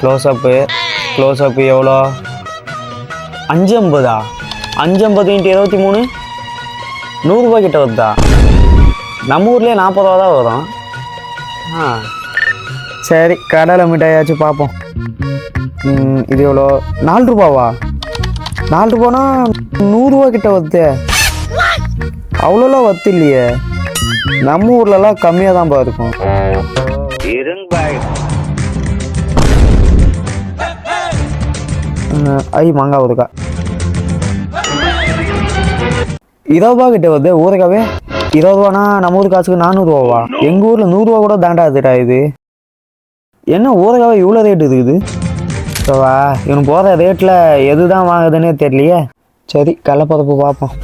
Close-up எவ்வளோ? 550. 550 × 23 100 கிட்ட வருதா? நம்ம ஊர்லேயே 40 ரூபா தான் வரும். சரி, கடலை மிட்டாயாச்சும் பார்ப்போம். இது எவ்வளோ? 4 ரூபாவா? 4 ரூபானா 100 ரூபா கிட்ட வருது. அவ்வளோலாம் வத்து இல்லையே. நம்ம ஊர்லலாம் கம்மியாக தான் இருக்கும். மாங்காய் ஊறுகாய் 20 ரூபா கிட்ட வருது. ஊறுகாவே 20 ரூபானா நம்ம ஊர் காசுக்கு 400 ரூபாவா? எங்கள் ஊரில் 100 ரூபா கூட தாண்டாதுடா. இது என்ன ஊறுகாவே இவ்வளோ ரேட்டு இருக்குது? இவன் போகிற ரேட்டில் எது தான் வாங்குதுன்னே தெரியலையே. சரி, கடலைப்பருப்பு பார்ப்போம்.